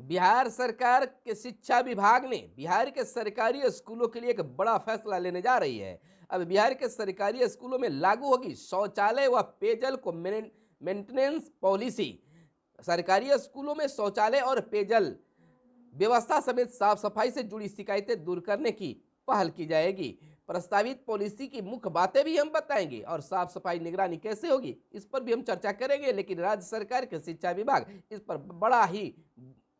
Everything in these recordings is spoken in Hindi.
बिहार सरकार के शिक्षा विभाग ने बिहार के सरकारी स्कूलों के लिए एक बड़ा फैसला लेने जा रही है। अब बिहार के सरकारी स्कूलों में लागू होगी शौचालय व पेयजल को मेंटेनेंस पॉलिसी। सरकारी स्कूलों में शौचालय और पेयजल व्यवस्था समेत साफ सफाई से जुड़ी शिकायतें दूर करने की पहल की जाएगी। प्रस्तावित पॉलिसी की मुख्य बातें भी हम बताएंगे और साफ सफाई निगरानी कैसे होगी इस पर भी हम चर्चा करेंगे। लेकिन राज्य सरकार के शिक्षा विभाग इस पर बड़ा ही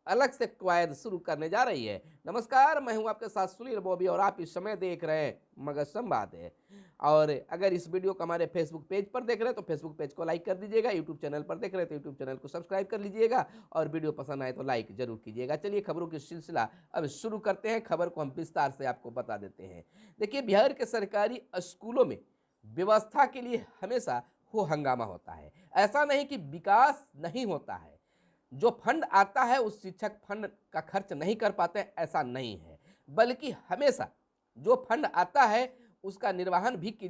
अलग से कवायद शुरू करने जा रही है। नमस्कार, मैं हूं आपके साथ सुनील बॉबी और आप इस समय देख रहे हैं मगध संवाद है। और अगर इस वीडियो को हमारे फेसबुक पेज पर देख रहे हैं तो फेसबुक पेज को लाइक कर दीजिएगा, यूट्यूब चैनल पर देख रहे हैं तो यूट्यूब चैनल को सब्सक्राइब कर लीजिएगा और वीडियो पसंद आए तो लाइक जरूर कीजिएगा। चलिए खबरों की सिलसिला अब शुरू करते हैं। खबर को हम विस्तार से आपको बता देते हैं। देखिए, बिहार के सरकारी स्कूलों में व्यवस्था के लिए हमेशा हो हंगामा होता है। ऐसा नहीं कि विकास नहीं होता है, जो फंड आता है उस शिक्षक फंड का खर्च नहीं कर पाते, ऐसा नहीं है, बल्कि हमेशा जो फंड आता है उसका निर्वहन भी की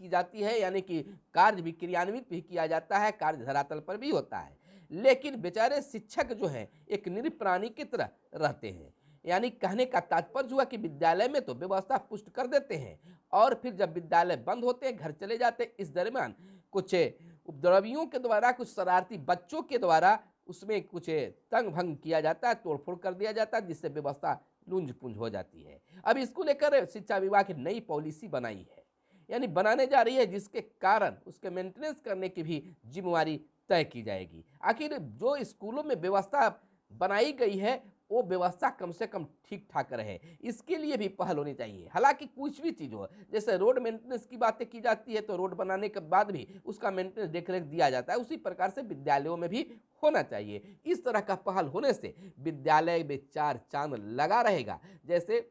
जाती है, यानी कि कार्य भी क्रियान्वित भी किया जाता है, कार्य धरातल पर भी होता है। लेकिन बेचारे शिक्षक जो हैं एक निरप्राणी की तरह रहते हैं। यानी कहने का तात्पर्य हुआ कि विद्यालय में तो व्यवस्था पुष्ट कर देते हैं और फिर जब विद्यालय बंद होते हैं, घर चले जाते हैं, इस दरमियान कुछ उपद्रवियों के द्वारा, कुछ शरारती बच्चों के द्वारा उसमें कुछ तंग भंग किया जाता है, तोड़फोड़ कर दिया जाता है, जिससे व्यवस्था लूंज पुंज हो जाती है। अब इसको लेकर शिक्षा विभाग ने नई पॉलिसी बनाई है, यानी बनाने जा रही है, जिसके कारण उसके मेंटेनेंस करने की भी जिम्मेवारी तय की जाएगी। आखिर जो स्कूलों में व्यवस्था बनाई गई है वो व्यवस्था कम से कम ठीक ठाक रहे, इसके लिए भी पहल होनी चाहिए। हालांकि कुछ भी चीज़ हो, जैसे रोड मेंटेनेंस की बातें की जाती है तो रोड बनाने के बाद भी उसका मेंटेनेंस देखरेख दिया जाता है, उसी प्रकार से विद्यालयों में भी होना चाहिए। इस तरह का पहल होने से विद्यालय में चार चांद लगा रहेगा। जैसे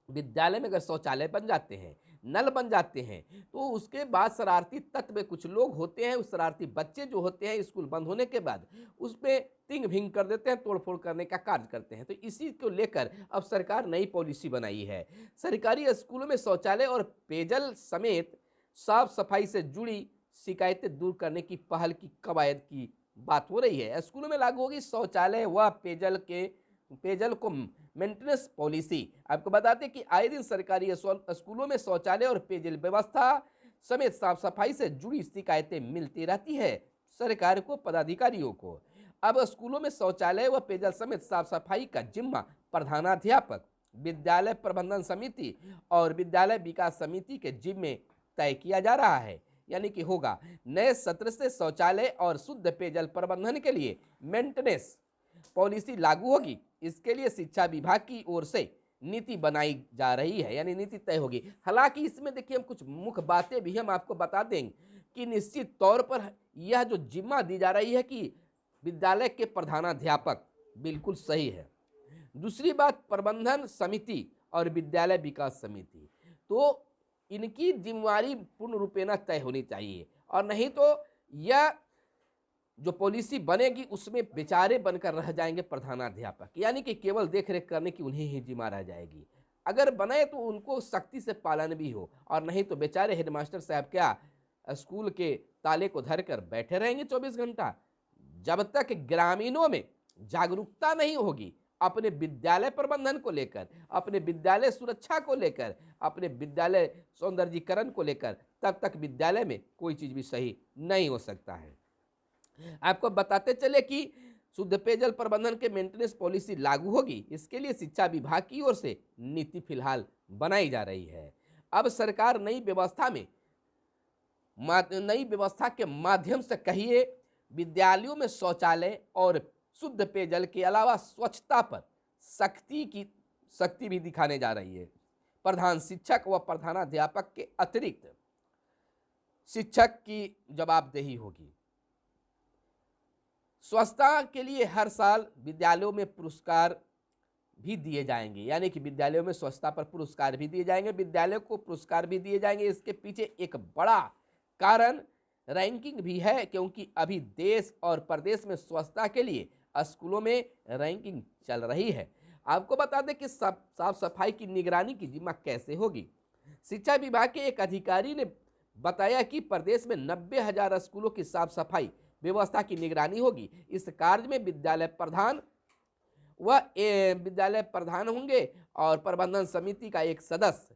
विद्यालय में अगर शौचालय बन जाते हैं, नल बन जाते हैं, तो उसके बाद शरारती तत्व में कुछ लोग होते हैं, उस शरारती बच्चे जो होते हैं स्कूल बंद होने के बाद उसमें तिंग भिंग कर देते हैं, तोड़फोड़ करने का कार्य करते हैं। तो इसी को लेकर अब सरकार नई पॉलिसी बनाई है। सरकारी स्कूलों में शौचालय और पेयजल समेत साफ सफाई से जुड़ी शिकायतें दूर करने की पहल की कवायद की बात हो रही है। स्कूलों में लागू होगी शौचालय व पेयजल को मेंटेनेंस पॉलिसी। आपको बताते हैं कि आए दिन सरकारी स्कूलों में शौचालय और पेयजल व्यवस्था समेत साफ सफाई से जुड़ी शिकायतें मिलती रहती है सरकार को, पदाधिकारियों को। अब स्कूलों में शौचालय व पेयजल समेत साफ सफाई का जिम्मा प्रधानाध्यापक, विद्यालय प्रबंधन समिति और विद्यालय विकास समिति के जिम्मे तय किया जा रहा है। यानी कि होगा नए सत्र से शौचालय और शुद्ध पेयजल प्रबंधन के लिए मेंटेनेंस पॉलिसी लागू होगी। इसके लिए शिक्षा विभाग की ओर से नीति बनाई जा रही है, यानी नीति तय होगी। हालांकि इसमें देखिए हम कुछ मुख्य बातें भी हम आपको बता देंगे कि निश्चित तौर पर यह जो जिम्मा दी जा रही है कि विद्यालय के प्रधानाध्यापक, बिल्कुल सही है। दूसरी बात, प्रबंधन समिति और विद्यालय विकास समिति, तो इनकी जिम्मेवारी पूर्ण रूपेण तय होनी चाहिए, और नहीं तो यह जो पॉलिसी बनेगी उसमें बेचारे बनकर रह जाएंगे प्रधानाध्यापक, यानी कि केवल देखरेख करने की उन्हें ही जिम्मा रह जाएगी। अगर बने तो उनको सख्ती से पालन भी हो, और नहीं तो बेचारे हेडमास्टर साहब क्या स्कूल के ताले को धरकर बैठे रहेंगे 24 घंटा। जब तक ग्रामीणों में जागरूकता नहीं होगी अपने विद्यालय प्रबंधन को लेकर, अपने विद्यालय सुरक्षा को लेकर, अपने विद्यालय सौंदर्यीकरण को लेकर, तब तक विद्यालय में कोई चीज़ भी सही नहीं हो सकता है। आपको बताते चले कि शुद्ध पेयजल प्रबंधन के मेंटेनेंस पॉलिसी लागू होगी। इसके लिए शिक्षा विभाग की ओर से नीति फिलहाल बनाई जा रही है। अब सरकार नई व्यवस्था के माध्यम से कहिए विद्यालयों में शौचालय और शुद्ध पेयजल के अलावा स्वच्छता पर सख्ती भी दिखाने जा रही है। प्रधान शिक्षक व प्रधानाध्यापक के अतिरिक्त शिक्षक की जवाबदेही होगी। स्वच्छता के लिए हर साल विद्यालयों में पुरस्कार भी दिए जाएंगे, यानी कि विद्यालयों में स्वच्छता पर पुरस्कार भी दिए जाएंगे, विद्यालयों को पुरस्कार भी दिए जाएंगे। इसके पीछे एक बड़ा कारण रैंकिंग भी है, क्योंकि अभी देश और प्रदेश में स्वच्छता के लिए स्कूलों में रैंकिंग चल रही है। आपको बता दें कि साफ सफाई की निगरानी की जिम्मा कैसे होगी। शिक्षा विभाग के एक अधिकारी ने बताया कि प्रदेश में 90,000 स्कूलों की साफ सफाई व्यवस्था की निगरानी होगी। इस कार्य में विद्यालय प्रधान वह विद्यालय प्रधान होंगे और प्रबंधन समिति का एक सदस्य,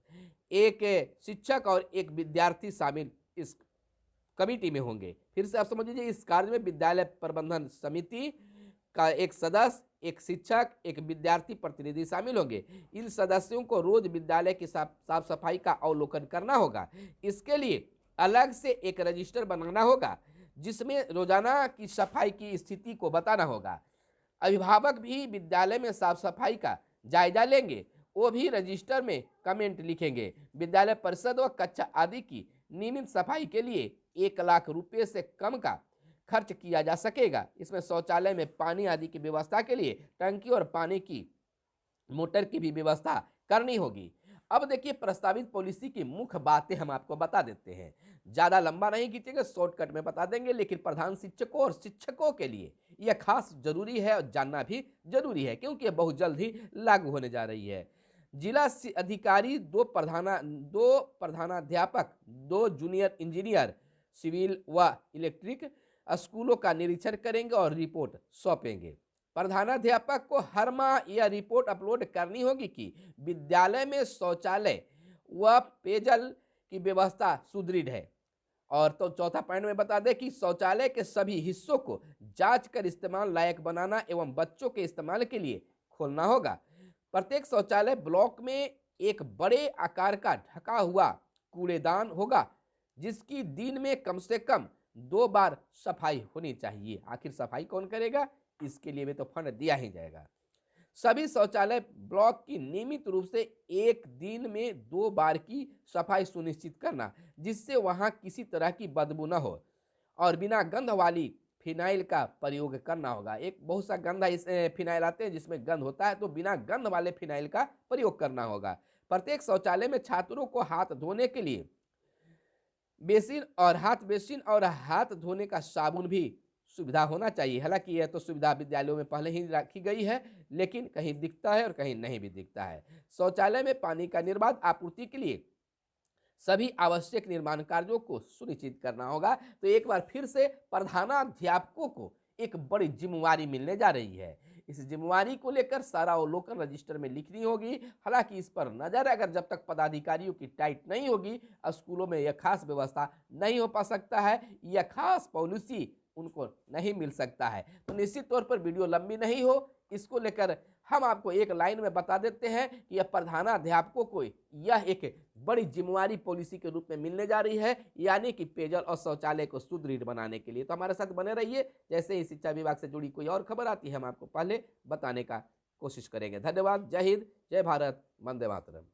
एक शिक्षक और एक विद्यार्थी शामिल इस कमिटी में होंगे। फिर से आप समझ लीजिए, इस कार्य में विद्यालय प्रबंधन समिति का एक सदस्य, एक शिक्षक, एक विद्यार्थी प्रतिनिधि शामिल होंगे। इन सदस्यों को रोज विद्यालय की साफ सफाई का अवलोकन करना होगा। इसके लिए अलग से एक रजिस्टर बनाना होगा जिसमें रोजाना की सफाई की स्थिति को बताना होगा। अभिभावक भी विद्यालय में साफ सफाई का जायजा लेंगे, वो भी रजिस्टर में कमेंट लिखेंगे। विद्यालय परिषद व कक्षा आदि की नियमित सफाई के लिए 1 लाख रुपए से कम का खर्च किया जा सकेगा। इसमें शौचालय में पानी आदि की व्यवस्था के लिए टंकी और पानी की मोटर की भी व्यवस्था करनी होगी। अब देखिए, प्रस्तावित पॉलिसी की मुख्य बातें हम आपको बता देते हैं। ज़्यादा लंबा नहीं खींचेंगे, शॉर्टकट में बता देंगे, लेकिन प्रधान शिक्षकों और शिक्षकों के लिए यह खास जरूरी है और जानना भी जरूरी है क्योंकि यह बहुत जल्द ही लागू होने जा रही है। जिला अधिकारी, 2 प्रधानाध्यापक, 2 जूनियर इंजीनियर सिविल व इलेक्ट्रिक स्कूलों का निरीक्षण करेंगे और रिपोर्ट सौंपेंगे। प्रधानाध्यापक को हर माह यह रिपोर्ट अपलोड करनी होगी कि विद्यालय में शौचालय व पेयजल की व्यवस्था सुदृढ़ है। और तो चौथा पॉइंट में बता दें कि शौचालय के सभी हिस्सों को जांच कर इस्तेमाल लायक बनाना एवं बच्चों के इस्तेमाल के लिए खोलना होगा। प्रत्येक शौचालय ब्लॉक में एक बड़े आकार का ढका हुआ कूड़ेदान होगा जिसकी दिन में कम से कम 2 बार सफाई होनी चाहिए। आखिर सफाई कौन करेगा? इसके लिए भी तो फंड दिया ही जाएगा। सभी शौचालय ब्लॉक की नियमित रूप से एक दिन में 2 बार की सफाई सुनिश्चित करना जिससे वहां किसी तरह की बदबू न हो और बिना गंध वाली फिनाइल का प्रयोग करना होगा। एक बहुत सा गंदा इस फिनाइल आते हैं जिसमें गंध होता है, तो बिना गंध वाले फिनाइल का प्रयोग करना होगा। प्रत्येक शौचालय में छात्रों को हाथ धोने के लिए बेसिन और हाथ धोने का साबुन भी सुविधा होना चाहिए। हालांकि यह तो सुविधा विद्यालयों में पहले ही रखी गई है, लेकिन कहीं दिखता है और कहीं नहीं भी दिखता है। शौचालय में पानी का निर्बाध आपूर्ति के लिए सभी आवश्यक निर्माण कार्यों को सुनिश्चित करना होगा। तो एक बार फिर से प्रधानाध्यापकों को एक बड़ी जिम्मेवारी मिलने जा रही है। इस जिम्मेवारी को लेकर सारा अवलोकन रजिस्टर में लिखनी होगी। हालांकि इस पर नजर अगर जब तक पदाधिकारियों की टाइट नहीं होगी, स्कूलों में यह खास व्यवस्था नहीं हो पा सकता है, यह खास पॉलिसी उनको नहीं मिल सकता है। तो निश्चित तौर पर वीडियो लंबी नहीं हो, इसको लेकर हम आपको एक लाइन में बता देते हैं कि यह प्रधानाध्यापकों को यह एक बड़ी जिम्मेवारी पॉलिसी के रूप में मिलने जा रही है, यानी कि पेयजल और शौचालय को सुदृढ़ बनाने के लिए। तो हमारे साथ बने रहिए, जैसे ही शिक्षा विभाग से जुड़ी कोई और खबर आती है हम आपको पहले बताने का कोशिश करेंगे। धन्यवाद। जय हिंद, जय भारत, वंदे मातरम।